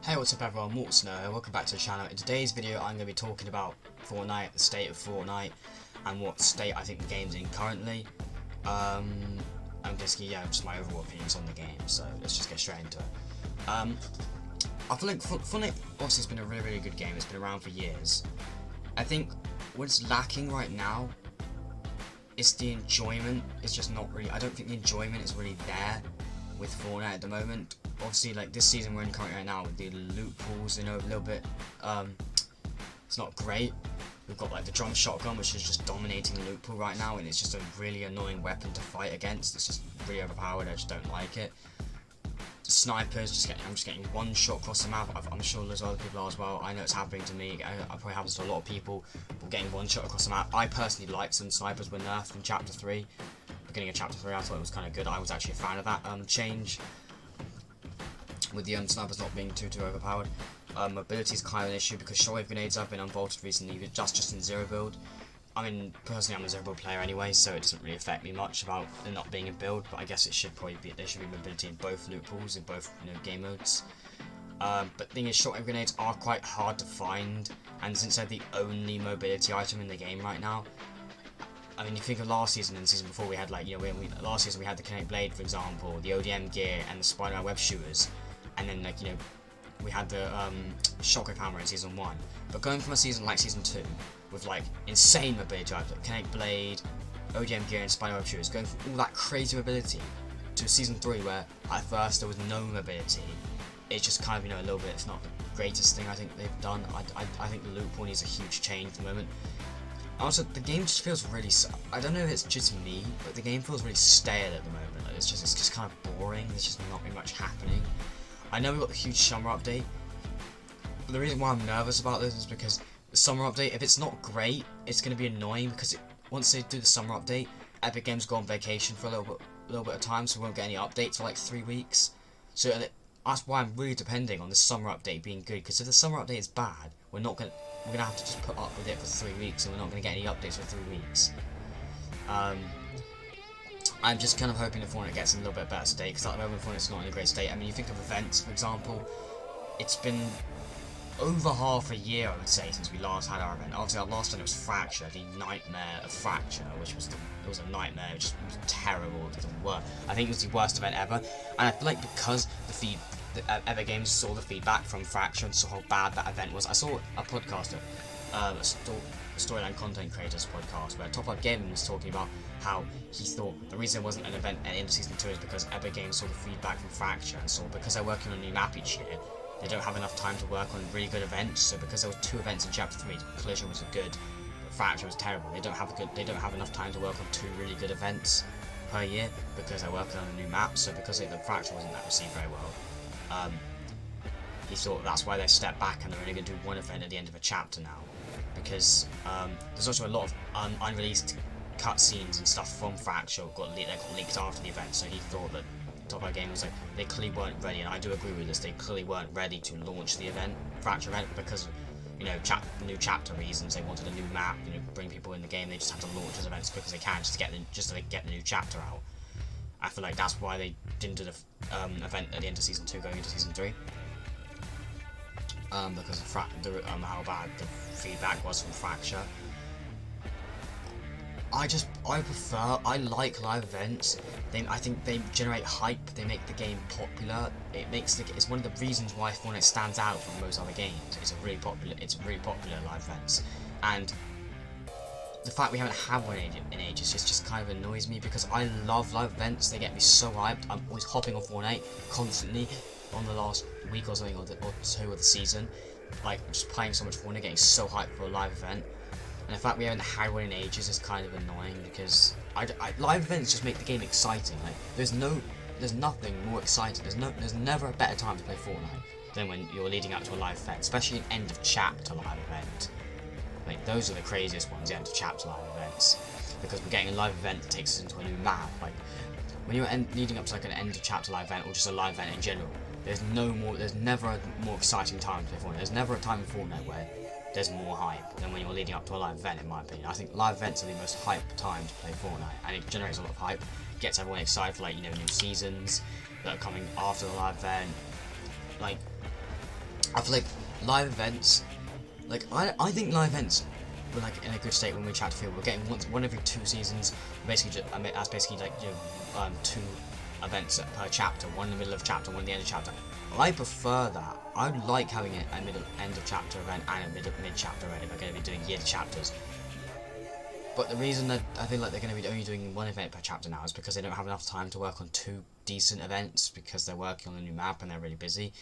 Hey, what's up everyone, Snow here, welcome back to the channel. In today's video I'm going to be talking about Fortnite, the state of Fortnite, and what state I think the game's in currently. I'm basically, just my overall opinions on the game, so let's just get straight into it. I feel like Fortnite obviously has been a really good game, it's been around for years. I think what's lacking right now is the enjoyment. It's just not really, I don't think the enjoyment is really there with Fortnite at the moment. Obviously, like this season we're in currently right now with the loot pools, a little bit, it's not great. We've got like the drum shotgun, which is just dominating the loot pool right now, and it's just a really annoying weapon to fight against. It's just really overpowered. I just don't like it. The snipers, I'm just getting one shot across the map. I'm sure there's other people as well. I know it's happening to me. It probably happens to a lot of people. We're getting one shot across the map. I personally like some snipers were nerfed in Chapter 3. Beginning of Chapter 3, I thought it was kind of good. I was actually a fan of that change, with the snipers not being too overpowered. Mobility is kind of an issue because shockwave grenades have been unbolted recently, just in zero build. I mean, personally I'm a zero build player anyway, so it doesn't really affect me much about it not being in build, but I guess it should probably be, there should be mobility in both loot pools, in both game modes. But the thing is, shockwave grenades are quite hard to find, and since they're the only mobility item in the game right now, I mean, you think of last season and the season before, we had like, last season we had the Kinetic Blade, for example, the ODM gear, and the Spider-Man web shooters, and then like, we had the shockwave hammer in season 1. But going from a season like season 2, with like insane mobility items, like Kinetic Blade, ODM gear, and Spider-Man web shooters, going from all that crazy mobility to season 3, where at first there was no mobility, it's just kind of, a little bit, it's not the greatest thing I think they've done. I think the loot pool needs a huge change at the moment. Also, the game just feels really, I don't know if it's just me, but the game feels really stale at the moment. Like, it's just kind of boring. There's just not really much happening. I know we got the huge summer update, but the reason why I'm nervous about this is because the summer update, if it's not great, it's going to be annoying, because once they do the summer update, Epic Games go on vacation for a little bit of time, so we won't get any updates for like 3 weeks. So that's why I'm really depending on the summer update being good, because if the summer update is bad, we're gonna have to just put up with it for 3 weeks, and we're not gonna get any updates for 3 weeks. I'm just kind of hoping the Fortnite gets in a little bit better state, because at the moment Fortnite's not in a great state. I mean, you think of events, for example, it's been over half a year, I would say, since we last had our event. Obviously, our last one was Fracture, the Nightmare of Fracture, which was it was a nightmare. It was terrible. It was the worst. I think it was the worst event ever, and I feel like because Epic Games saw the feedback from Fracture and saw how bad that event was. I saw a podcaster, a storyline content creators podcast, where Top Up Gaming was talking about how he thought the reason there wasn't an event at the end of season 2 is because Epic Games saw the feedback from Fracture and saw, because they're working on a new map each year, they don't have enough time to work on really good events. So because there were 2 events in Chapter 3, Collision was good, but Fracture was terrible. They don't have enough time to work on 2 really good events per year because they're working on a new map. So because the Fracture wasn't that received very well, he thought that's why they stepped back, and they're only going to do 1 event at the end of a chapter now, because there's also a lot of unreleased cutscenes and stuff from Fracture that got leaked after the event. So he thought that Top Game was like, they clearly weren't ready, and I do agree with this. They clearly weren't ready to launch the Fracture event, because new chapter reasons. They wanted a new map, bring people in the game. They just had to launch those events as quick as they can, just to get the new chapter out. I feel like that's why they didn't do the event at the end of season 2 going into season 3. Because of how bad the feedback was from Fracture. I like live events. I think they generate hype. They make the game popular. It's one of the reasons why Fortnite stands out from most other games. It's really popular live events, and the fact we haven't had one in ages just kind of annoys me, because I love live events. They get me so hyped. I'm always hopping on Fortnite constantly on the last week or something, or 2 of the season, like just playing so much Fortnite, getting so hyped for a live event. And the fact we haven't had one in ages is kind of annoying, because live events just make the game exciting. Like there's nothing more exciting. There's never a better time to play Fortnite than when you're leading up to a live event, especially an end of chapter live event. Like those are the craziest ones, the end of chapter live events, because we're getting a live event that takes us into a new map. Like when you're leading up to like an end of chapter live event, or just a live event in general, there's never a more exciting time to play Fortnite. There's never a time in Fortnite where there's more hype than when you're leading up to a live event, in my opinion. I think live events are the most hype time to play Fortnite, and it generates a lot of hype, gets everyone excited for new seasons that are coming after the live event. Like I feel like live events, like I think live events were like in a good state when we chapter 3. We're getting one every 2 seasons. Basically, that's basically like 2 events per chapter, one in the middle of chapter, one at the end of chapter. I prefer that. I like having a end of chapter event and a mid chapter event if we're going to be doing yearly chapters. But the reason that I feel like they're going to be only doing 1 event per chapter now is because they don't have enough time to work on 2 decent events because they're working on a new map and they're really busy.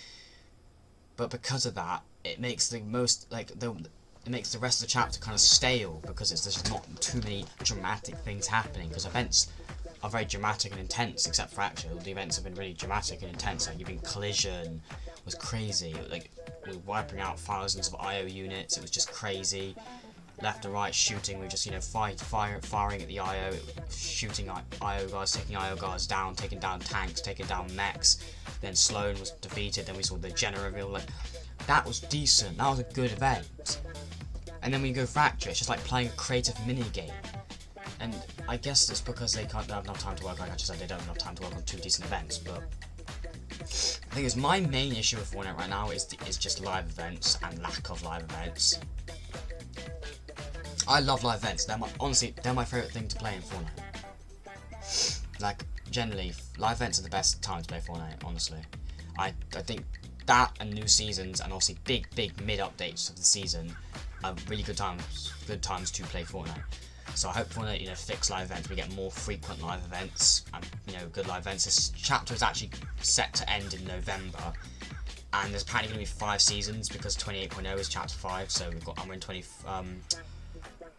But because of that, it makes the rest of the chapter kind of stale because there's just not too many dramatic things happening. Because events are very dramatic and intense, except for actually the events have been really dramatic and intense. Like even Collision was crazy. Like we were wiping out thousands of IO units. It was just crazy. Left and right shooting. We were just firing at the IO, shooting IO guards, taking IO guards down, taking down tanks, taking down mechs. Then Sloan was defeated. Then we saw the Jenna reveal. Like that was decent. That was a good event. And then when you go Fracture, it's just like playing a creative mini game. And I guess it's because they don't have enough time to work. Like I just said, they don't have enough time to work on 2 decent events. But I think my main issue with Fortnite right now is just live events and lack of live events. I love live events. Honestly, they're my favourite thing to play in Fortnite. Like, generally, live events are the best time to play Fortnite, honestly. I think that and new seasons and obviously big mid updates of the season are really good times to play Fortnite. So I hope Fortnite, fix live events. We get more frequent live events and, good live events. This chapter is actually set to end in November. And there's apparently going to be 5 seasons because 28.0 is chapter 5. So we're in 20.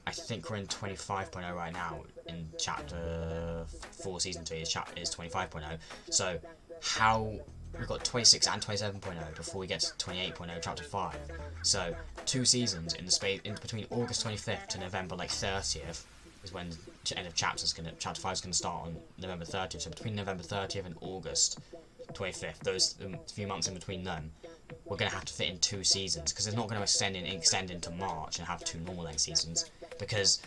I think we're in 25.0 right now. In chapter 4, season 2 is 25.0. So we've got 26 and 27.0 before we get to 28.0 chapter 5. So 2 seasons in the space in between August 25th to November 30th is when the end of chapter 5 is going to start on November 30th. So between November 30th and August 25th, those few months in between them, we're going to have to fit in 2 seasons because they're not going to extend into March and have 2 normal length seasons because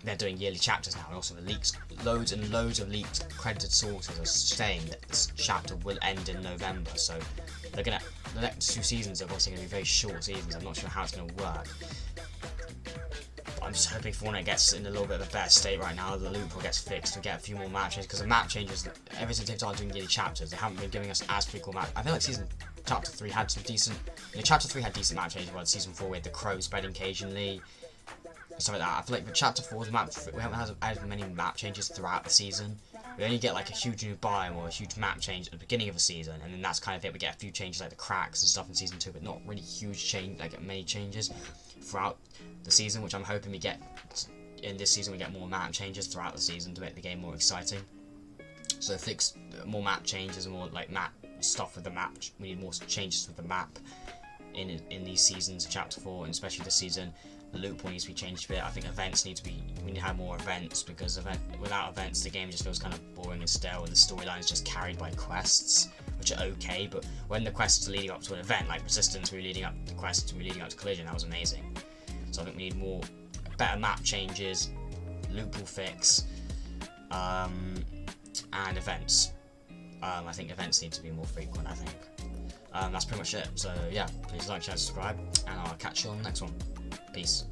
they're doing yearly chapters now. And also the leaks, loads and loads of leaked credited sources are saying that this chapter will end in November. So the next 2 seasons are obviously going to be very short seasons. I'm not sure how it's going to work. But I'm just hoping Fortnite gets in a little bit of a better state right now. The loophole gets fixed to get a few more map changes because the map changes, ever since they've started doing yearly chapters, they haven't been giving us as frequent map. I feel like chapter 3 had some decent. Chapter 3 had decent map changes. While season 4 we had the crow spreading occasionally. Stuff like that. I feel like with chapter 4's map, we haven't had as many map changes throughout the season. We only get like a huge new biome or a huge map change at the beginning of a season, and then that's kind of it. We get a few changes like the cracks and stuff in season 2, but not really huge change, like many changes throughout the season, which I'm hoping we get in this season. We get more map changes throughout the season to make the game more exciting. So fix more map changes and more like map stuff with the map. We need more changes with the map in these seasons of chapter 4, and especially this season. The loot point needs to be changed a bit. I think events we need to have more events because without events the game just feels kind of boring and stale, and the storyline is just carried by quests, which are okay, but when the quests are leading up to an event, like Resistance, we were leading up to quests, we were leading up to Collision, that was amazing. So I think we need better map changes, loot pool fix, and events. I think events need to be more frequent, I think. That's pretty much it. So yeah, please like, share, subscribe, and I'll catch you on the next one. Peace.